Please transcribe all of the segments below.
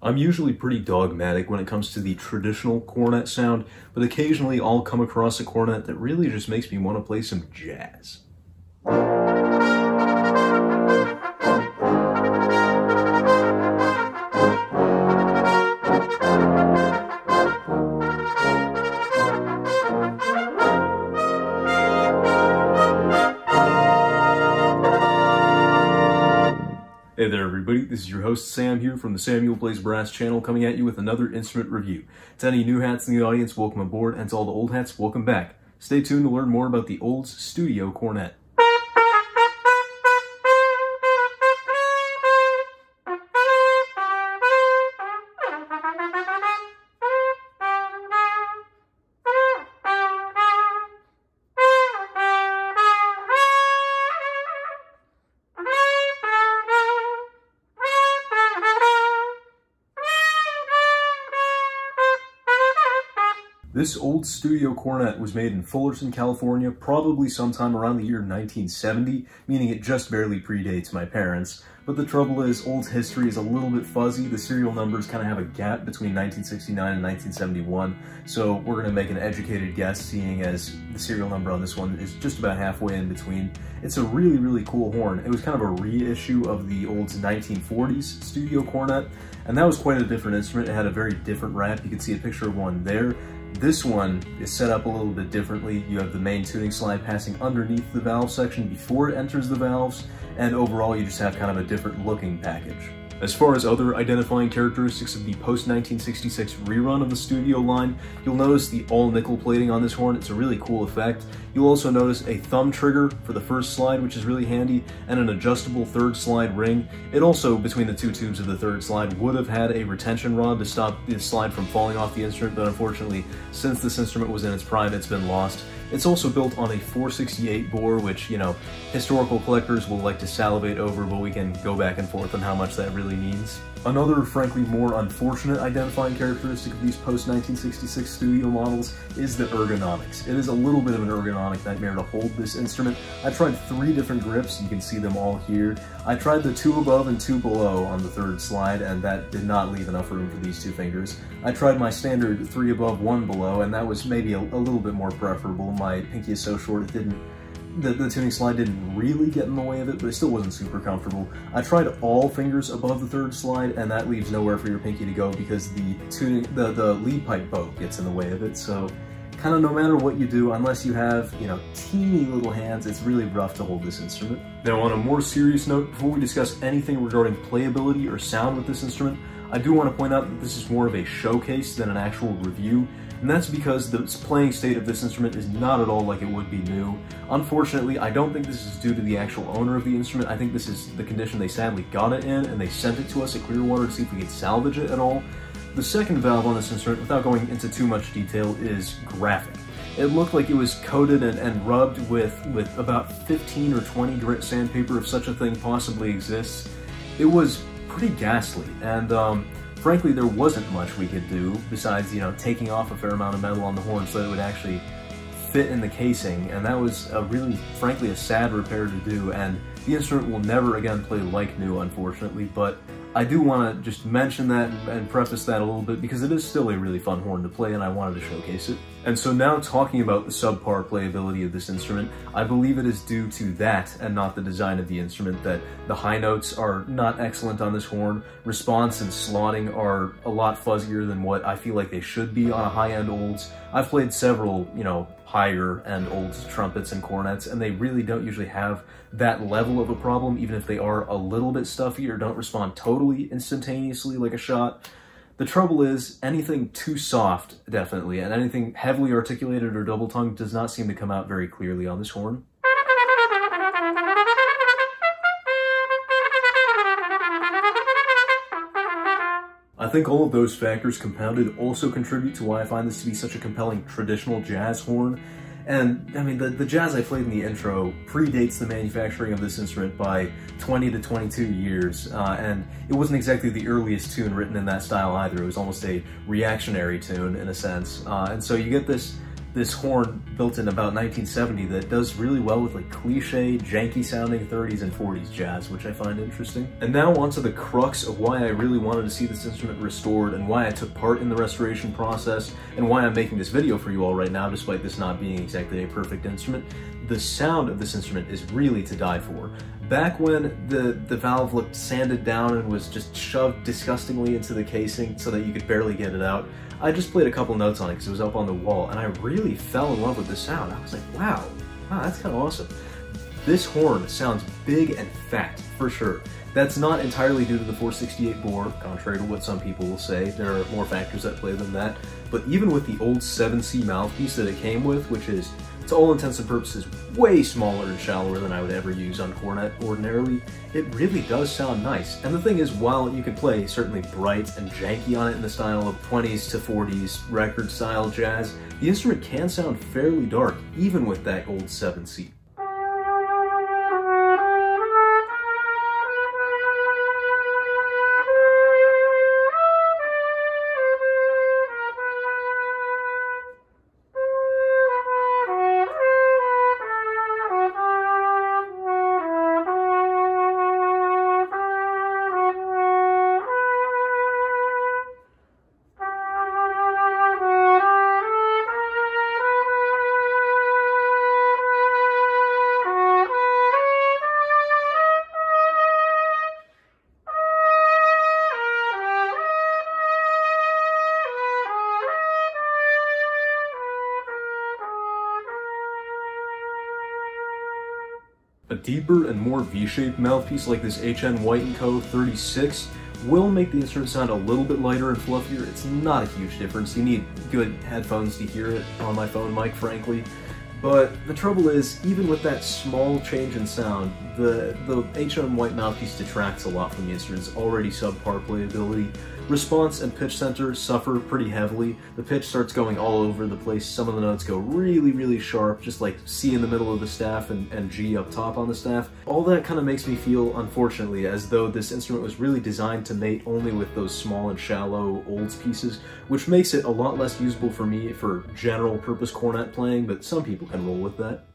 I'm usually pretty dogmatic when it comes to the traditional cornet sound, but occasionally I'll come across a cornet that really just makes me want to play some jazz. Hey there everybody, this is your host Sam here from the Samuel Plays Brass channel, coming at you with another instrument review. To any new hats in the audience, welcome aboard, and to all the old hats, welcome back. Stay tuned to learn more about the Olds Studio Cornet. This Olds Studio Cornet was made in Fullerton, California, probably sometime around the year 1970, meaning it just barely predates my parents. But the trouble is, Olds history is a little bit fuzzy. The serial numbers kind of have a gap between 1969 and 1971, so we're going to make an educated guess, seeing as the serial number on this one is just about halfway in between. It's a really, really cool horn. It was kind of a reissue of the Olds 1940s Studio Cornet, and that was quite a different instrument. It had a very different wrap. You can see a picture of one there. This one is set up a little bit differently. You have the main tuning slide passing underneath the valve section before it enters the valves, and overall you just have kind of a different looking package. As far as other identifying characteristics of the post-1966 rerun of the Studio line, you'll notice the all-nickel plating on this horn. It's a really cool effect. You'll also notice a thumb trigger for the first slide, which is really handy, and an adjustable third slide ring. It also, between the two tubes of the third slide, would have had a retention rod to stop the slide from falling off the instrument, but unfortunately, since this instrument was in its prime, it's been lost. It's also built on a 468 bore, which, you know, historical collectors will like to salivate over, but we can go back and forth on how much that really means. Another, frankly, more unfortunate identifying characteristic of these post-1966 studio models is the ergonomics. It is a little bit of an ergonomic nightmare to hold this instrument. I tried 3 different grips, you can see them all here. I tried the 2 above and 2 below on the third slide, and that did not leave enough room for these 2 fingers. I tried my standard 3 above, 1 below, and that was maybe a little bit more preferable. My pinky is so short it didn't the tuning slide didn't really get in the way of it, but it still wasn't super comfortable. I tried all fingers above the third slide, and that leaves nowhere for your pinky to go because the lead pipe bow gets in the way of it. So kind of no matter what you do, unless you have, you know, teeny little hands, it's really rough to hold this instrument. Now, on a more serious note, before we discuss anything regarding playability or sound with this instrument, I do want to point out that this is more of a showcase than an actual review. And that's because the playing state of this instrument is not at all like it would be new. Unfortunately, I don't think this is due to the actual owner of the instrument. I think this is the condition they sadly got it in, and they sent it to us at Clearwater to see if we could salvage it at all. The second valve on this instrument, without going into too much detail, is graphic. It looked like it was coated and rubbed with about 15 or 20 grit sandpaper, if such a thing possibly exists. It was pretty ghastly, and frankly, there wasn't much we could do besides, you know, taking off a fair amount of metal on the horn so that it would actually fit in the casing, and that was a really, frankly, a sad repair to do, and the instrument will never again play like new, unfortunately, but I do want to just mention that and preface that a little bit because it is still a really fun horn to play, and I wanted to showcase it. And so now, talking about the subpar playability of this instrument, I believe it is due to that and not the design of the instrument that the high notes are not excellent on this horn. Response and slotting are a lot fuzzier than what I feel like they should be on a high-end Olds. I've played several, you know, higher-end Olds trumpets and cornets, and they really don't usually have that level of a problem, even if they are a little bit stuffy or don't respond totally instantaneously like a shot. The trouble is, anything too soft, definitely, and anything heavily articulated or double-tongued does not seem to come out very clearly on this horn. I think all of those factors compounded also contribute to why I find this to be such a compelling traditional jazz horn. And, I mean, the jazz I played in the intro predates the manufacturing of this instrument by 20 to 22 years, and it wasn't exactly the earliest tune written in that style either. It was almost a reactionary tune, in a sense. And so you get this this horn built in about 1970 that does really well with like cliche, janky sounding 30s and 40s jazz, which I find interesting. And now onto the crux of why I really wanted to see this instrument restored and why I took part in the restoration process and why I'm making this video for you all right now, despite this not being exactly a perfect instrument. The sound of this instrument is really to die for. Back when the valve looked sanded down and was just shoved disgustingly into the casing so that you could barely get it out, I just played a couple notes on it because it was up on the wall, and I really fell in love with the sound. I was like, wow, that's kind of awesome. This horn sounds big and fat, for sure. That's not entirely due to the 468 bore, contrary to what some people will say. There are more factors at play than that. But even with the old 7C mouthpiece that it came with, which is, to all intents and purposes, way smaller and shallower than I would ever use on Cornet ordinarily, it really does sound nice. And the thing is, while you can play certainly bright and janky on it in the style of 20s to 40s record style jazz, the instrument can sound fairly dark, even with that old 7C. A deeper and more V-shaped mouthpiece like this HN White & Co. 36 will make the instrument sound a little bit lighter and fluffier. It's not a huge difference. You need good headphones to hear it on my phone mic, frankly. But the trouble is, even with that small change in sound, the HN White mouthpiece detracts a lot from the instrument's already subpar playability. Response and pitch center suffer pretty heavily. The pitch starts going all over the place. Some of the notes go really, really sharp, just like C in the middle of the staff and G up top on the staff. All that kind of makes me feel, unfortunately, as though this instrument was really designed to mate only with those small and shallow olds pieces, which makes it a lot less usable for me for general purpose cornet playing, but some people can roll with that.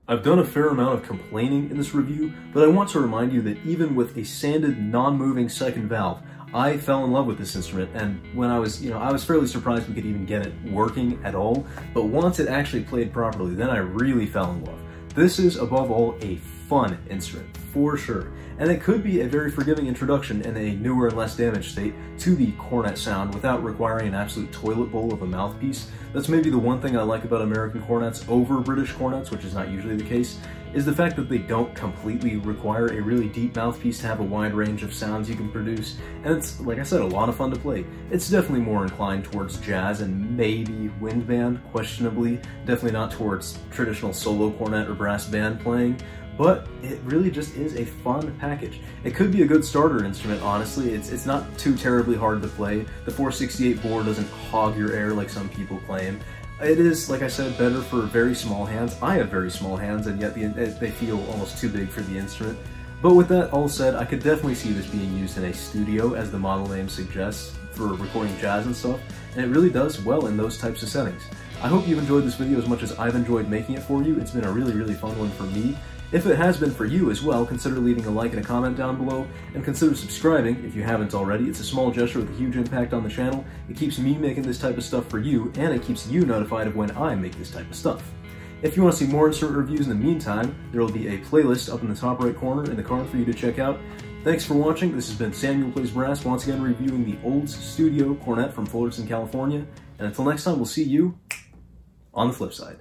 I've done a fair amount of complaining in this review, but I want to remind you that even with a sanded, non-moving second valve, I fell in love with this instrument, and when I was fairly surprised we could even get it working at all, but once it actually played properly, then I really fell in love. This is, above all, a fun instrument, for sure, and it could be a very forgiving introduction in a newer and less damaged state to the cornet sound without requiring an absolute toilet bowl of a mouthpiece. That's maybe the one thing I like about American cornets over British cornets, which is not usually the case, is the fact that they don't completely require a really deep mouthpiece to have a wide range of sounds you can produce, and it's, like I said, a lot of fun to play. It's definitely more inclined towards jazz and maybe wind band, questionably, definitely not towards traditional solo cornet or brass band playing, but it really just is a fun package. It could be a good starter instrument, honestly. It's not too terribly hard to play. The 468 bore doesn't hog your air like some people claim. It is, like I said, better for very small hands. I have very small hands, and yet they feel almost too big for the instrument. But with that all said, I could definitely see this being used in a studio, as the model name suggests, for recording jazz and stuff, and it really does well in those types of settings. I hope you've enjoyed this video as much as I've enjoyed making it for you. It's been a really, really fun one for me. If it has been for you as well, consider leaving a like and a comment down below, and consider subscribing if you haven't already. It's a small gesture with a huge impact on the channel. It keeps me making this type of stuff for you, and it keeps you notified of when I make this type of stuff. If you want to see more insert reviews in the meantime, there will be a playlist up in the top right corner in the card for you to check out. Thanks for watching. This has been Samuel Plays Brass, once again reviewing the Olds Studio Cornet from Fullerton, California. And until next time, we'll see you on the flip side.